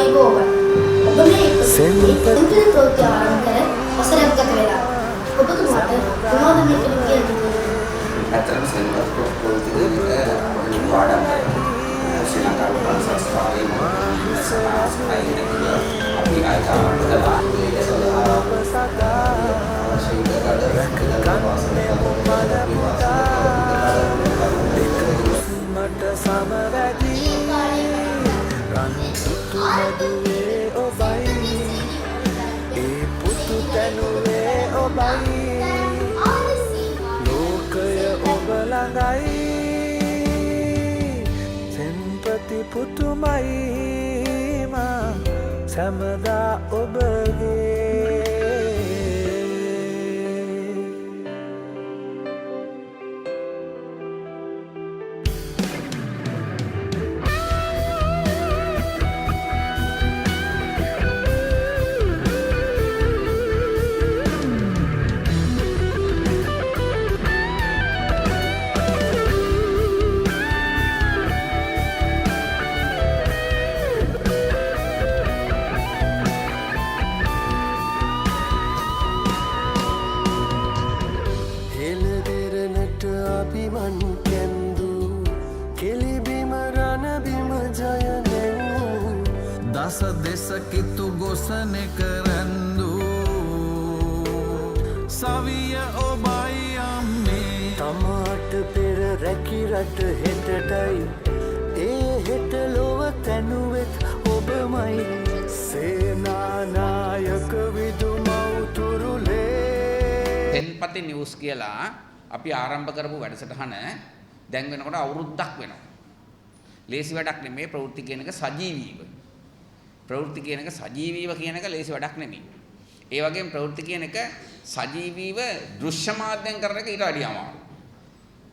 අයිබෝවන්. ඔබ මේ සෙන්පති ප්‍රවෘත්ති ආරම්භ කර වසරක් ගත වෙලා. ඔබතුමාට මොනවද මේක කියන්නේ? ඇත්තටම සෙන්පති ප්‍රවෘත්තියක පොඩි පාඩම් ශ්‍රී ලංකාවේ සංස්කාරයේ අපි ආයතන කළා. මට සමවැදී රන් පුතු මැදුවේ ඔබයි ඒ පුතු තැනුවේ ඔබයි ලෝකය ඔබ ළඟයි සෙන්පති පුතුමයි මා සැමදා ඔබගේ දස දෙසකිතු ගොසන කරන්දු සවිය ඔබයි අම්මේ තමාට පෙර රැකිරට හෙටටයි ඒ හෙට ලොව තැනුවෙත් ඔබමයි සේනානායක විදුමවතුරුලේ සෙන්පති නිවුස් කියලා අපි ආරම්භ කරපු වැඩසටහන දැන් වෙනකොට අවුරුද්දක් වෙනවා. ලේසි වැඩක් නෙමෙයි ප්‍රවෘත්ති කියන එක සජීවීව. ප්‍රවෘත්ති කියන එක සජීවීව කියන එක ලේසි වැඩක් නෙමෙයි. ඒ වගේම ප්‍රවෘත්ති කියන එක සජීවීව දෘශ්‍ය මාධ්‍යයෙන් කරන එක ඊට වඩා අමාරුයි.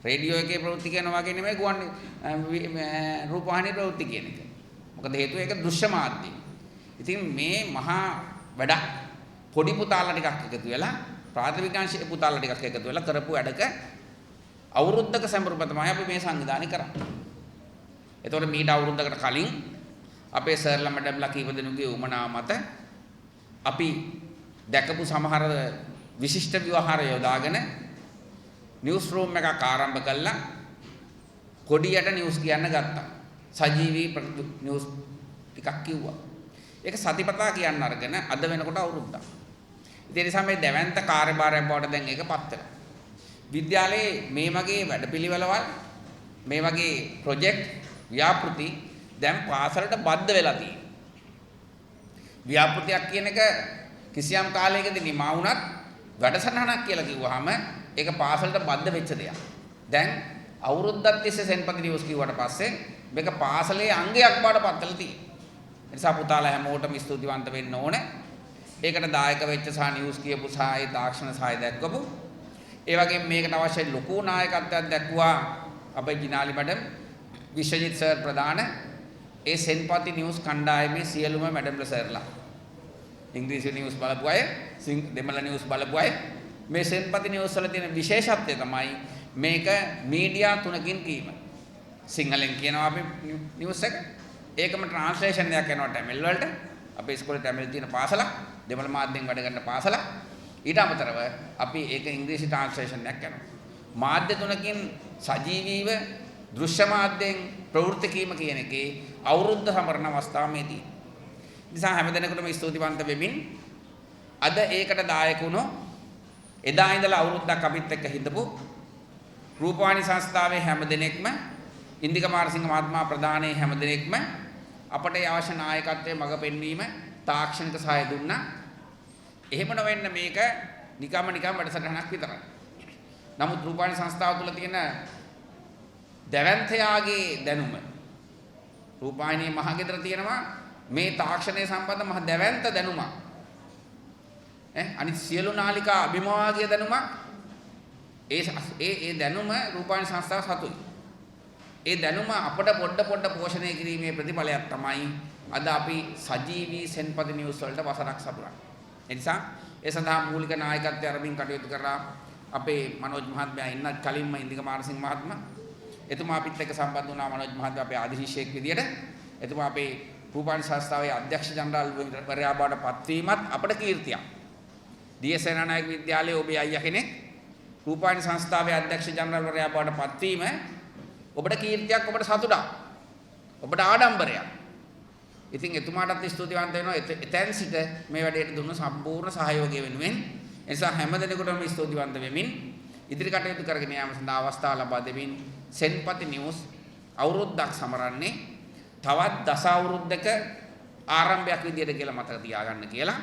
රේඩියෝ එකේ ප්‍රවෘත්ති කරනවා වගේ නෙමෙයි ගුවන් රූපවාහිනී ප්‍රවෘත්ති කියන එක. මොකද හේතුව ඒක දෘශ්‍ය මාධ්‍යය. ඉතින් මේ මහා වැඩක් පොඩි පුතාලා ටිකක් එකතු වෙලා ප්‍රාථමික අංශයේ පුතාලා ටිකක් එකතු වෙලා කරපු වැඩක අවුරුද්දක සැඹරුම තමයි අපි මේ සංවිධානය කරන්නේ. එතකොට මීට අවුරුද්දකට කලින් අපේ සර්ලා මැඩම්ලා කීප දෙනෙකුගේ උමනා මත අපි දැකපු සමහර විශිෂ්ට ව්‍යවහාර යොදාගෙන නිවුස් රූම් එකක් ආරම්භ කළා. කොඩියට නිවුස් කියන්න ගත්තා. සජීවී නිවුස් ටිකක් කිව්වා. ඒක සතිපතා කියන්න අරගෙන අද වෙනකොට අවුරුද්දක්. ඉතින් ඒ නිසා මේ දැවැන්ත කාර්යභාරයක් බවට දැන් ඒක පත් වෙනවා. විද්‍යාලයේ මේ වගේ වැඩපිළිවෙළවල් මේ වගේ ප්‍රොජෙක්ට් ව්‍යාපෘති දැන් පාසලට බද්ධ වෙලා තියෙනවා. ව්‍යාපෘතියක් කියන එක කිසියම් කාලයකදී නිමා වුණත් වැඩසටහනක් කියලා කිව්වහම ඒක පාසලට බද්ධ වෙච්ච දෙයක්. දැන් අවුරුද්දක් තිස්සේ සෙන්පති නිවුස් කිව්වට පස්සේ මේක පාසලේ අංගයක් බවට පත් වෙලා තියෙනවා. ඒ නිසා පුතාලා හැමෝටම ස්තුතිවන්ත වෙන්න ඕනේ. ඒකට දායක වෙච්ච සහ නිවුස් කියපු සහ ඒ තාක්ෂණ සහාය දක්වපු ඒ වගේම මේකට අවශ්‍ය ලොකු නායකත්වයක් දක්වා අපේ ජිනාලි මැඩම් විශ්වජිත් සර් ප්‍රධාන ඒ සෙන්පති නිවුස් කණ්ඩායමේ සියලුම මැඩම්ලා සර්ලා ඉංග්‍රීසි නිවුස් බලපු අය දෙමළ නිවුස් බලපු අය මේ සෙන්පති නිවුස් වල තියෙන විශේෂත්වය තමයි මේක මීඩියා තුනකින් කීම. සිංහලෙන් කියනවා අපි නිවුස් එක ඒකම ට්‍රාන්ස්ලේෂන් එකක් කරනවා ටැමිල් වලට අපේ ඉස්කෝලේ ටැමිල් තියෙන පාසලක් දෙමළ මාධ්‍යෙන් වැඩ කරන පාසලක් ඊට අමතරව අපි ඒක ඉංග්‍රීසි ට්‍රාන්ස්ලේෂන් එකක් කරනවා. මාධ්‍ය තුනකින් සජීවීව දෘශ්‍ය මාධ්‍යයෙන් ප්‍රවෘත්ති කීම කියන එකේ අවුරුද්ද සමරන අවස්ථාව මේ තියෙනවා. නිසා හැමදෙනෙකුටම ස්තුතිවන්ත වෙමින් අද ඒකට දායක වුණෝ එදා ඉඳලා අවුරුද්දක් අපිත් එක්ක හිටපු රූපවාහිනී සංස්ථාවේ හැමදෙනෙක්ම ඉන්දික මාරසිංහ මහත්මයා ප්‍රධානයේ හැමදෙනෙක්ම අපට අවශ්‍ය නායකත්වයේ මඟ පෙන්වීම තාක්ෂණික සහාය දුන්නා. එහෙම නොවෙන්න මේක නිකම්ම වැඩසටහනක් විතරයි. නමුත් රූපවාහිනී සංස්ථාව තුළ තියෙන දැවැන්තයාගේ දැනුම රූපවාහිනී මහගෙදර තියෙනවා මේ තාක්ෂණය සම්බන්ධ මහ දැවැන්ත දැනුමක්. අනිත් සියලු නාලිකා අභිමාගිය දැනුමක් ඒ දැනුම රූපවාහිනී සංස්ථාව සතුයි. ඒ දැනුම අපට පොඩ පෝෂණය කිරීමේ ප්‍රතිඵලයක් තමයි අද අපි සජීවී සෙන්පති නිවුස් වලට වසරක් සපුරන්නේ. ඒ නිසා ඒ සඳහා මූලික නායකත්වය අරමින් කටයුතු කරා අපේ මනෝජ් මහත්මයා ඉන්නත් කලින්ම ඉන්දික මාරසිංහ මහත්මයා එතුමා අපිත් එක්ක සම්බන්ධ වුණා. මනෝජ් මහත්මයා අපේ ආදිශිෂ්‍යයෙක් විදියට එතුමා අපේ රූපවාහිනී සංස්ථාවේ අධ්‍යක්ෂ ජනරාල්වරයා බවට පත්වීමත් අපට කීර්තියක්. ඩී.එස්. සේනානායක විද්‍යාලයේ ඔබේ අයියා කෙනෙක් රූපවාහිනී සංස්ථාවේ අධ්‍යක්ෂ ජනරාල්වරයා බවට පත්වීම ඔබට කීර්තියක්, ඔබට සතුටක්, ඔබට ආඩම්බරයක්. ඉතින් එතුමාටත් ස්තුතිවන්ත වෙනවා එතෙන් සිට මේ වැඩේට දුන්න සම්පූර්ණ සහයෝගය වෙනුවෙන්. ඒ නිසා හැම දිනෙකටම ස්තුතිවන්ත වෙමින් ඉදිරි කටයුතු කරගෙන යාම සඳහා අවස්ථාව ලබා දෙමින් සෙන්පති නිවුස් අවුරුද්දක් සමරන්නේ තවත් දස අවුරුද්දක ආරම්භයක් විදියට කියලා මතක තියාගන්න කියලා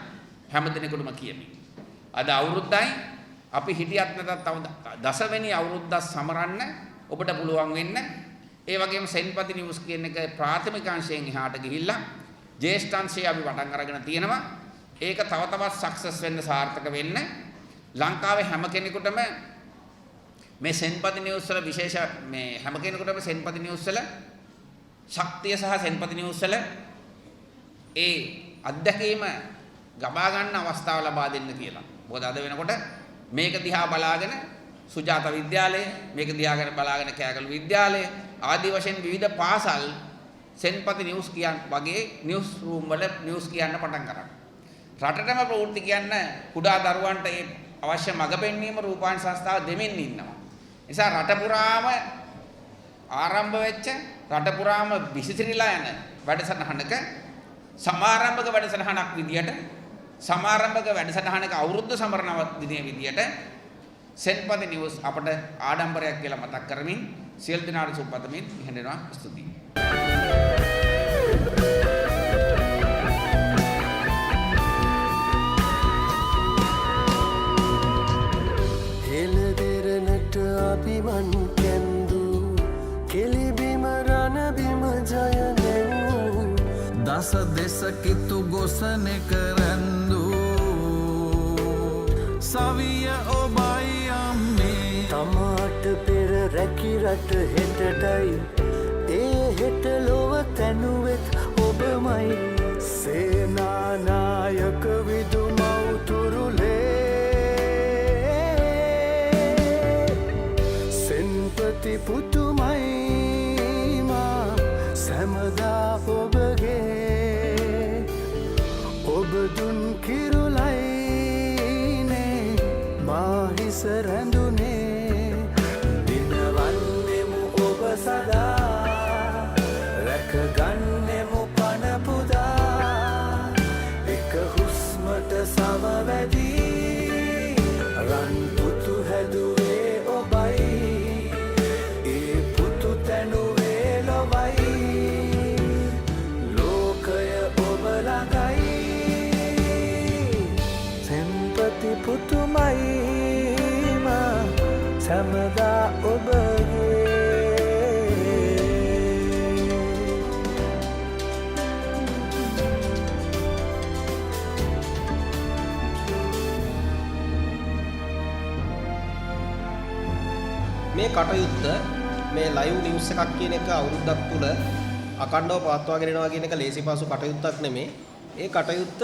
හැම දිනෙකටම කියමි. අද අවුරුද්දයි අපි හිටියත් නැතත් තව දසවෙනි අවුරුද්දක් සමරන්න ඔබට පුළුවන් වෙන්න. ඒ වගේම සෙන්පති නිවුස් කියන එක ප්‍රාථමික අංශයෙන් එහාට ගිහිල්ලා ජ්‍යෙෂ්ඨ අංශය අපි පටන් අරගෙන තියෙනවා. ඒක තව තවත් සක්සස් වෙන්න, සාර්ථක වෙන්න ලංකාවේ හැම කෙනෙකුටම මේ සෙන්පති නිවුස් වල විශේෂ මේ හැම කෙනෙකුටම සෙන්පති නිවුස් වල ශක්තිය සහ සෙන්පති නිවුස් වල ඒ අත්දැකීම ගබා ගන්න අවස්ථාව ලබා දෙන්න කියලා. මොකද අද වෙනකොට මේක දිහා බලාගෙන සුජාත විද්‍යාලය, මේක දිහා බලාගෙන කෑගලු විද්‍යාලය ආදී වශයෙන් විවිධ පාසල් සෙන්පති නිවුස් කියන වගේ නිවුස් රූම් වල නිවුස් කියන්න පටන් ගන්නවා. රටටම ප්‍රවෘත්ති කියන්න කුඩා දරුවන්ට ඒ අවශ්‍ය මඟ පෙන්වීම රූපවාහිනී සංස්ථාව දෙමින් ඉන්නවා. නිසා රට පුරාම ආරම්භ වෙච්ච, රට පුරාම විසිරිලා යන වැඩසටහනක සමාරම්භක වැඩසටහනක් විදියට, සමාරම්භක වැඩසටහනක අවුරුද්ද සමරන දිනේ විදියට සෙන්පති නිවුස් අපට ආඩම්බරයක් කියලා මතක් කරමින් සියලු දෙනාට සුබපතමින් ඉහෙනවා. ස්තුතියි. හෙළදෙරනට අභිමන් කැන්දු කෙලිබිම රණබිම ජය නැවූ දස දෙසකිතු ගොසන කරැන්දු සවිය ඔබයි අම්මේ තමාට පෙර රැකිරට හෙටටයි ඒ හෙට ලොව තැනුවෙත් ඔබමයි සේනානායක විදුමවතුරුලේ සෙන්පති පුතුමයි මා සැමදා ඔබගේ ඔබ දුන් කිරුලයිනේ මාහිස රැඳුනේ දිනවන්නෙමු ඔබ සදා රැකගන්නෙමු පනපුදා එක හුස්මට සමවැදී රන් පුතු හැදුවේ ඔබයි ඒ පුතු තැනුවේ ලොවයි ලෝකය ඔබ ළඟයි සෙන්පති පුතුමයි මා සැමදා ඔබගේ මේ කටයුත්ත මේ ලයිව් නිවුස් එකක් කියන එක අවුරුද්දක් තුල අකණ්ඩව පවත්වාගෙන යනවා කියන එක ලේසි පහසු කටයුත්තක් නෙමෙයි. ඒ කටයුත්ත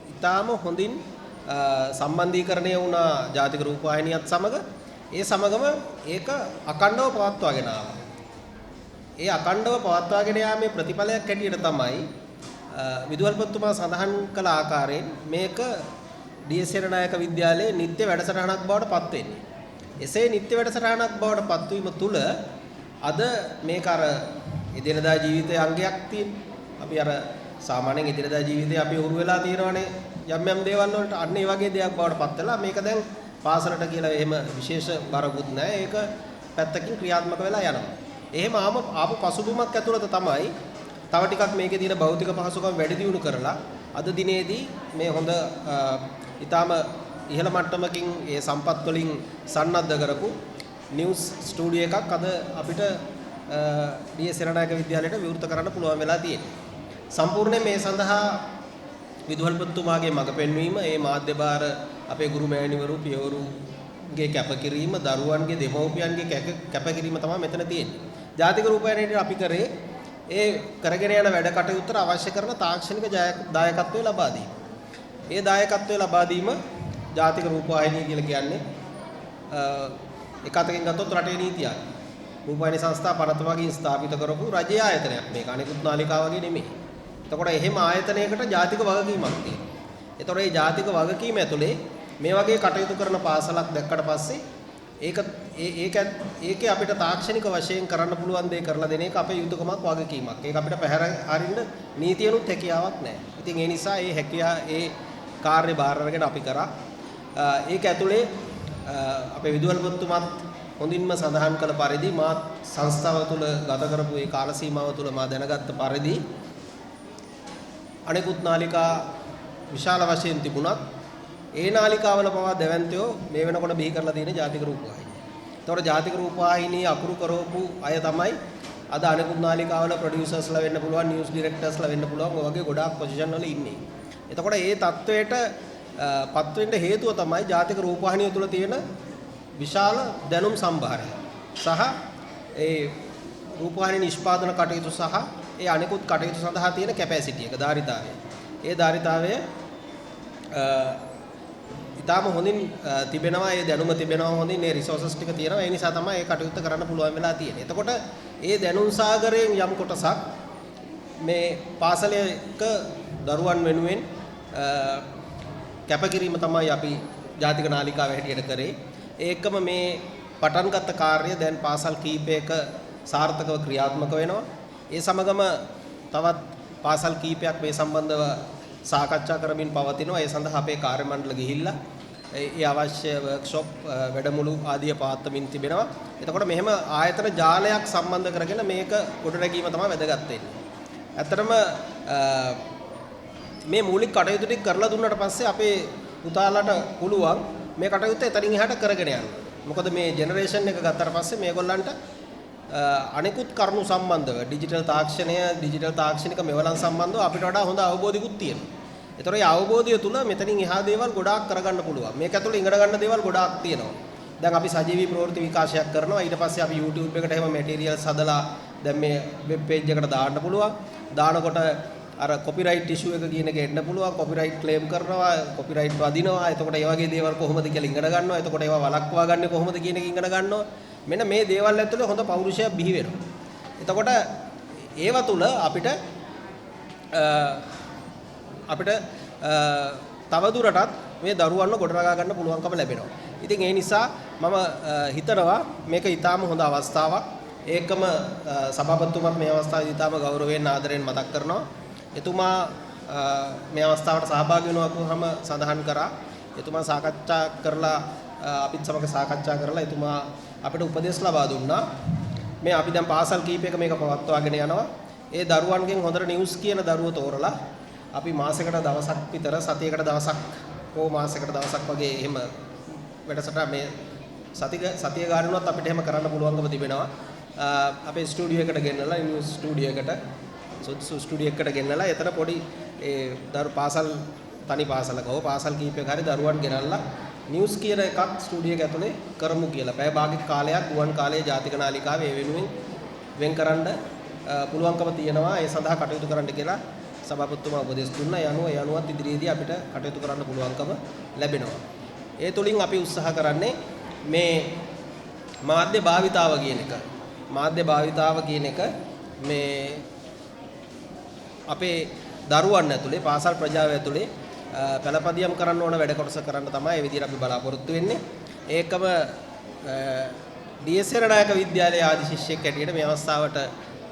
ඊටාම හොඳින් සම්බන්ධීකරණය වුණා ජාතික රූපවාහිනියත් සමග. ඒ සමගම ඒක අකණ්ඩව පවත්වාගෙන ආවා. ඒ අකණ්ඩව පවත්වාගෙන යාමේ ප්‍රතිඵලයක් හැටියට තමයි විදුහල්පතිතුමා සඳහන් කළ ආකාරයෙන් මේක ඩී.එස්. සේනානායක විද්‍යාලයේ නිත්‍ය වැඩසටහනක් බවට පත් වෙන්නේ. එසේ නිත්‍ය වැඩසටහනක් බවට පත්වීම තුළ අද මේක අර එදිනදා ජීවිතයේ අංගයක් තියෙන. අපි අර සාමාන්‍යයෙන් එදිනදා ජීවිතේ අපි උරු වෙලා තියෙනවානේ යම් යම් දේවල් වලට අන්න ඒ වගේ දෙයක් බවට පත් වෙලා මේක දැන් පාසලට කියලා එහෙම විශේෂ බරකුත් නැහැ. ඒක පැත්තකින් ක්‍රියාත්මක වෙලා යනවා. එහෙම ආපු පසුබිමක් ඇතුළත තමයි තව ටිකක් මේකේ තියෙන භෞතික පහසුකම් වැඩි දියුණු කරලා අද දිනේදී මේ හොඳ ඊටාම ඉහළ මට්ටමකින් ඒ සම්පත් වලින් සන්නද්ධ කරපු නිවුස් ස්ටුඩියෝ එකක් අද අපිට ඩී.එස්. සේනානායක විද්‍යාලයට විවෘත කරන්න පුළුවන් වෙලා තියෙනවා. සම්පූර්ණයෙන් මේ සඳහා විදුහල්පතිතුමාගේ මඟ පෙන්වීම, ඒ මාධ්‍ය භාර අපේ ගුරු මෑණිවරු පියවරුගේ කැපකිරීම, දරුවන්ගේ දෙමව්පියන්ගේ කැපකිරීම තමයි මෙතන තියෙන්නේ. ජාතික රූපවාහිනියට අපි කරේ ඒ කරගෙන යන වැඩ කටයුත්තට අවශ්‍ය කරන තාක්ෂණික දායකත්වය ලබා දීම. ඒ දායකත්වය ලබා දීම ජාතික රූපවාහිනිය කියලා කියන්නේ එක අතකින් ගත්තොත් රටේ නීතියක්. රූපවාහිනී සංස්ථා පනත වගේ ස්ථාපිත කරපු රජයේ ආයතනයක්. මේක අනිකුත් නාලිකා වගේ නෙමෙයි. එතකොට එහෙම ආයතනයකට ජාතික වගකීමක් තියෙනවා. එතකොට මේ ජාතික වගකීම ඇතුලේ මේ වගේ කටයුතු කරන පාසලක් දැක්කට පස්සේ ඒකේ අපිට තාක්ෂණික වශයෙන් කරන්න පුළුවන් දේ කරලා දෙන එක අපේ යුතුයකමක් වගකීමක්. ඒක අපිට පැහැර හරින්න නීතියනුත් හැකියාවක් නැහැ. ඉතින් ඒ නිසා ඒ කාර්ය බාර අරගෙන අපි කරා. ඒක ඇතුලේ අපේ විදුහල්පතිතුමත් හොඳින්ම සඳහන් කළ පරිදි මා සංස්ථාව තුළ ගත කරපු ඒ කාල සීමාව තුළ මා දැනගත්ත පරිදි අනෙකුත් නාලිකා විශාල වශයෙන් තිබුණත් ඒ නාලිකාවල පවා දැවැන්තයෝ මේ වෙනකොට බිහි කරලා තියෙන ජාතික රූපවාහිනිය. ඒතකොට ජාතික රූපවාහිනිය අකුරු කරවපු අය තමයි අද අනෙකුත් නාලිකාවල ප්‍රොඩියුසර්ස්ලා වෙන්න පුළුවන්, නිවුස් ඩිරෙක්ටර්ස්ලා වෙන්න පුළුවන්, ඔය වගේ ගොඩාක් පොසිෂන් වල ඉන්නේ. එතකොට මේ தത്വයට පත් වෙන්න හේතුව තමයි ජාතික රූපවාහිනිය තුළ තියෙන විශාල දැනුම් සම්භාරය සහ ඒ රූපවාහිනී නිෂ්පාදන කටයුතු සහ ඒ අනෙකුත් කටයුතු සඳහා තියෙන කැපැසිටි එක ධාරිතාවය. ඒ ධාරිතාවය ඊටාම හොඳින් තිබෙනවා, ඒ දැනුම තිබෙනවා, හොඳින් ඒ රිසෝසස් ටික තියෙනවා. ඒ නිසා තමයි ඒ කටයුත්ත කරන්න පුළුවන් වෙලා තියෙන්නේ. එතකොට ඒ දැනුම් සාගරයෙන් යම් කොටසක් මේ පාසලයක දරුවන් වෙනුවෙන් කැපකිරීම තමයි අපි ජාතික නාලිකාව හැටියට කරේ. ඒකම මේ පටන්ගත් කාර්යය දැන් පාසල් කීපයක සාර්ථකව ක්‍රියාත්මක වෙනවා. ඒ සමගම තවත් පාසල් කීපයක් මේ සම්බන්ධව සාකච්ඡා කරමින් පවතිනවා. ඒ සඳහා අපේ කාර්ය මණ්ඩල ගිහිල්ලා ඒ අවශ්‍ය වර්ක්ෂොප් වැඩමුළු ආදිය පවත්වමින් තිබෙනවා. එතකොට මෙහෙම ආයතන ජාලයක් සම්බන්ධ කරගෙන මේක ගොඩනැගීම තමයි වැදගත් වෙන්නේ. ඇත්තටම මේ මූලික කටයුතු ටික කරලා දුන්නාට පස්සේ අපේ පුතාලට පුළුවන් මේ කටයුත්ත එතනින් එහාට කරගෙන යන්න. මොකද මේ ජෙනරේෂන් එක ගත්තාට පස්සේ මේගොල්ලන්ට අනිකුත් කරුණු සම්බන්ධව ඩිජිටල් තාක්ෂණය, ඩිජිටල් තාක්ෂණික මෙවලම් සම්බන්ධව අපිට වඩා හොඳ අවබෝධයකුත් තියෙනවා. ඒතර ඒ අවබෝධය තුල මෙතනින් එහා දේවල් ගොඩාක් කරගන්න පුළුවන්. මේක ඇතුළේ ඉගෙන ගන්න දේවල් ගොඩාක් තියෙනවා. දැන් අපි සජීවී ප්‍රවෘත්ති විකාශයක් කරනවා. ඊට පස්සේ අපි YouTube එකට එහෙම මැටීරියල්ස් හදලා දැන් මේ වෙබ් පේජ් එකට දාන්න පුළුවන්. දානකොට අර කොපිරයිට් ඉෂුව එක කියන එක එන්න පුළුවන්. කොපිරයිට් ක්ලේම් කරනවා, කොපිරයිට් වදිනවා. එතකොට ඒ වගේ දේවල් කොහොමද කියලා ඉගෙන ගන්නවා. එතකොට ඒවා වළක්වා ගන්න කොහොමද කියන එක ඉගෙන ගන්නවා. මෙන්න මේ දේවල් ඇතුළේ හොඳ පෞරුෂයක් බිහි වෙනවා. එතකොට ඒව තුල අපිට තවදුරටත් මේ දරුවන්ව ගොඩනගා ගන්න පුළුවන්කම ලැබෙනවා. ඉතින් ඒ නිසා මම හිතනවා මේක ඊටාම හොඳ අවස්ථාවක්. ඒකම සභාපතිතුමත් මේ අවස්ථාවේදී ඊටාම ගෞරවයෙන් ආදරයෙන් මතක් කරනවා. එතුමා මේ අවස්ථාවට සහභාගී වෙනවම සඳහන් කරා. එතුමා සාකච්ඡා කරලා අපිත් සමග සාකච්ඡා කරලා එතුමා අපිට උපදෙස් ලබා දුන්නා. මේ අපි දැන් පාසල් කීපයක මේක පවත්වාගෙන යනවා. ඒ දරුවන්ගෙන් හොඳට නිවුස් කියන දරුවෝ තෝරලා අපි මාසයකට දවසක් විතර, සතියකට දවසක් හෝ මාසයකට දවසක් වගේ එහෙම වැඩසටහන මේ සතිය ගානනොත් අපිට එහෙම කරන්න පුළුවන්කම තිබෙනවා. අපේ ස්ටුඩියෝ එකට ගෙන්නලා, නිවුස් ස්ටුඩියෝ එකට, සුදුසු ස්ටුඩියෝ එකට ගෙන්නලා එතන පොඩි ඒ පාසල් තනි පාසලක හෝ පාසල් කීපයක හරි දරුවන් ගෙනල්ලා නිවුස් කියන එකක් ස්ටුඩියෝ එක ඇතුලේ කරමු කියලා. පැය භාගික කාලයක් ගුවන් කාලයේ ජාතික නාලිකාවේ ඒ වෙනුවෙන් වෙන් කරන්න පුළුවන්කම තියෙනවා. ඒ සඳහා කටයුතු කරන්න කියලා සභාපතිතුමා උපදෙස් දුන්නා. ඒ අනුවත් ඉදිරියේදී අපිට කටයුතු කරන්න පුළුවන්කම ලැබෙනවා. ඒ තුලින් අපි උත්සාහ කරන්නේ මේ මාධ්‍ය භාවිතාව කියන එක. මාධ්‍ය භාවිතාව කියන එක මේ අපේ දරුවන් ඇතුලේ, පාසල් ප්‍රජාව ඇතුලේ පළපදියම් කරන්න ඕන වැඩ කොටස කරන්න තමයි මේ විදිහට අපි බලාපොරොත්තු වෙන්නේ. ඒකම ඩී.එස්. සේනානායක විද්‍යාලයේ ආදි ශිෂ්‍යෙක් හැටියට මේ අවස්ථාවට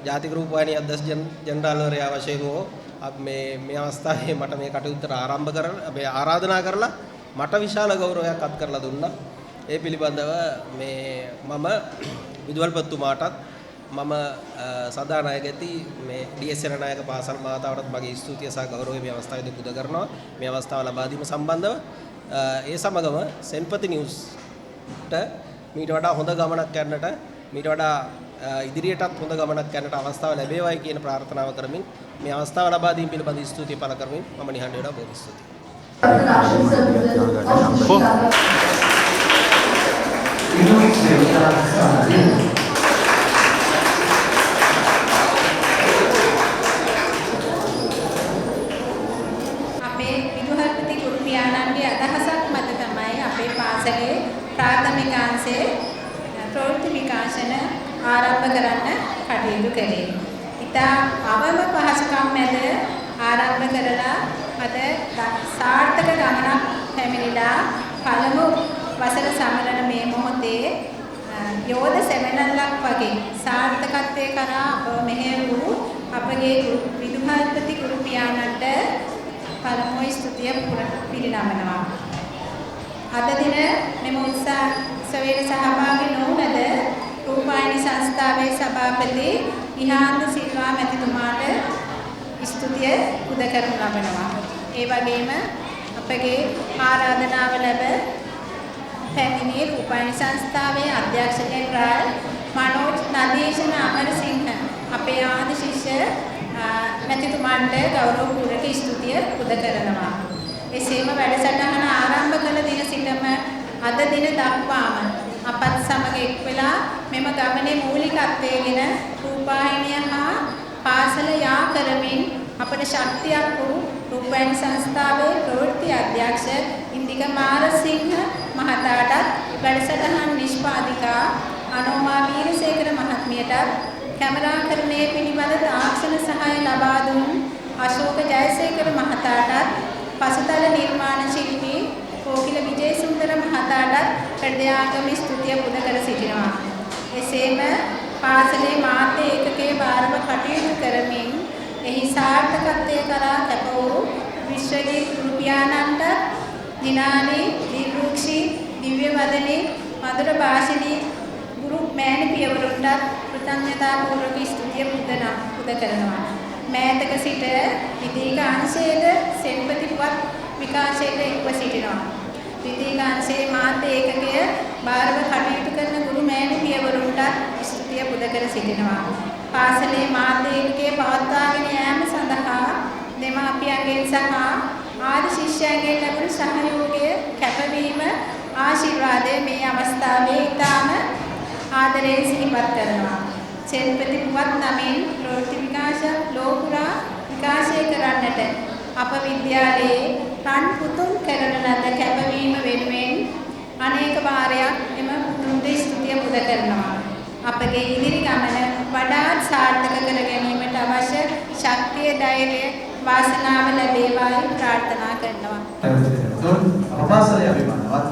ජාතික රූපවාහිනී අධ්‍යක්ෂ ජෙනරාල්වරයා වශයෙන් මේ අවස්ථාවේ මට මේ කටයුත්තට ආරාධනා කරලා මට විශාල ගෞරවයක් අත් කරලා දුන්නා. ඒ පිළිබඳව මම විදුහල්පතිතුමාටත් මම සදානායක ඇති මේ ඩී.එස්. සේනානායක පාසල් මාතාවටත් මගේ ස්තුතිය සහ ගෞරවය මේ අවස්ථාවේදී පුද කරනවා. මේ අවස්ථාව ලබා දීම සම්බන්ධව ඒ සමගම සෙන්පති නිවුස්ට මීට වඩා හොඳ ගමනක් යන්නට, මීට වඩා ඉදිරියටත් හොඳ ගමනක් යන්නට අවස්ථාව ලැබේවායි කියන ප්‍රාර්ථනාව කරමින් මේ අවස්ථාව ලබා දීම පිළිබඳ ස්තුතිය පළ කරමින් මම නිහඬ වෙනවා. බොහොම ස්තුතියි. අපේ විදුහල්පති ගුරු පියාණන්ගේ අදහසක් මත තමයි අපේ පාසලේ ප්‍රාථමික අංශයේ ප්‍රවෘත්ති විකාශන ආරම්භ කරන්න කටයුතු කළේ. ඉතා අවම පහසුකම් මැද ආරම්භ කරලා අද සාර්ථක ගමනක් පැමිණිලා පළමු වසර සමරන මේ මොහොතේ යෝධ සෙමනල්ලක් වගේ සාර්ථකත්වයේ කරා අප මෙහෙයු අපගේ විදුහල්පති ගුරු පියාණන්ට පළමුව ස්තුතිය පිරිනමනවා. අද දින මෙම උත්සවයේ සහභාගී නොවුනද රූපවාහිනී සංස්ථාවේ සභාපති ඉහාන්ත සිල්වා මැතිතුමාට ස්තුතිය පුද කරනු ලබනවා. ඒ වගේම අපගේ ආරාධනාව ලැබ පැමිණි රූපවාහිනී සංස්ථාවේ අධ්‍යක්ෂ ජෙනරාල් මනෝජ් නදීෂණ අමරසිංහ අපේ ආදි ශිෂ්‍ය මැතිතුමන්ට ගෞරවපූර්වක ස්තුතිය පුද කරනවා. එසේම වැඩසටහන ආරම්භ කළ දින සිටම අද දින දක්වාම අපත් සමග එක් වෙලා මෙම ගමනේ මූලිකත්වයේගෙන රූපවාහිනිය හා පාසල යා කරමින් අපට ශක්තියක් වූ රූපවාහිනී සංස්ථාවේ ප්‍රවෘත්ති අධ්‍යක්ෂ ඉන්දික මාරසිංහ මහතාටත් වැඩසටහන් නිෂ්පාදිකා අනෝමා වීරසේකර මහත්මියටත් කැමරාකරණයේ පිළිබඳ තාක්ෂණ සහාය ලබා දුන් අශෝක ජයසේකර මහතාටත් පසුතල නිර්මාණ ශිල්පී කෝකිල විජේසුන්දර මහතාටත් හෘදයාගම ස්තුතිය පුද කර සිටිනවා. එසේම පාසලේ මාධ්‍ය ඒකකයේ භාරව කටයුතු කරමින් එහි සාර්ථකත්වයේ කරා කැප වූ විශ්වදීප ගුරු පියාණන්ට දිනානි දිරුක්ෂි දිව්‍ය වදනි මధుර භාෂිනී ගුරු මෑණි පියවරුන්ට කෘතඥතා පූර්වක ස්තුතිය පුද කරනවා. මෑතක සිට විදේක අංශයේද සෙන්පති පුවත් විකාශයට එක්ව සිටිනවා. විදේක අංශයේ මාධ්‍ය ඒකකය භාරව කටයුතු කරන ගුරු මෑණි පියවරුන්ට ස්තුතිය පුද කර සිටිනවා. පාසලේ මාධ්‍ය ඒකකයේ පවත්වාගෙන යාම සඳහා දෙමාපියන්ගෙන් සහ ආදි ශිෂ්‍යයන්ගෙන් ලැබුණු සහයෝගය කැපවීම ආශිර්වාදය මේ අවස්ථාවේ ඉතාම ආදරයෙන් සිහිපත් කරනවා. සෙන්පති පුවත් නමින් ප්‍රවෘත්ති විකාශ ලෝකුරා විකාශය කරන්නට අප විද්‍යාලයේ රන් පුතුන් කරන ලද කැපවීම වෙනුවෙන් අනේක වාරයක් එම පුතුන්ට ස්තුතිය පුද කරනවා. අපගේ ඉදිරි ගමන වඩාත් සාර්ථක කර ගැනීමට අවශ්‍ය ශක්තිය ධෛර්යය වාසනාව ලැබේවායි ප්‍රාර්ථනා කරනවා. පාසලේ අපි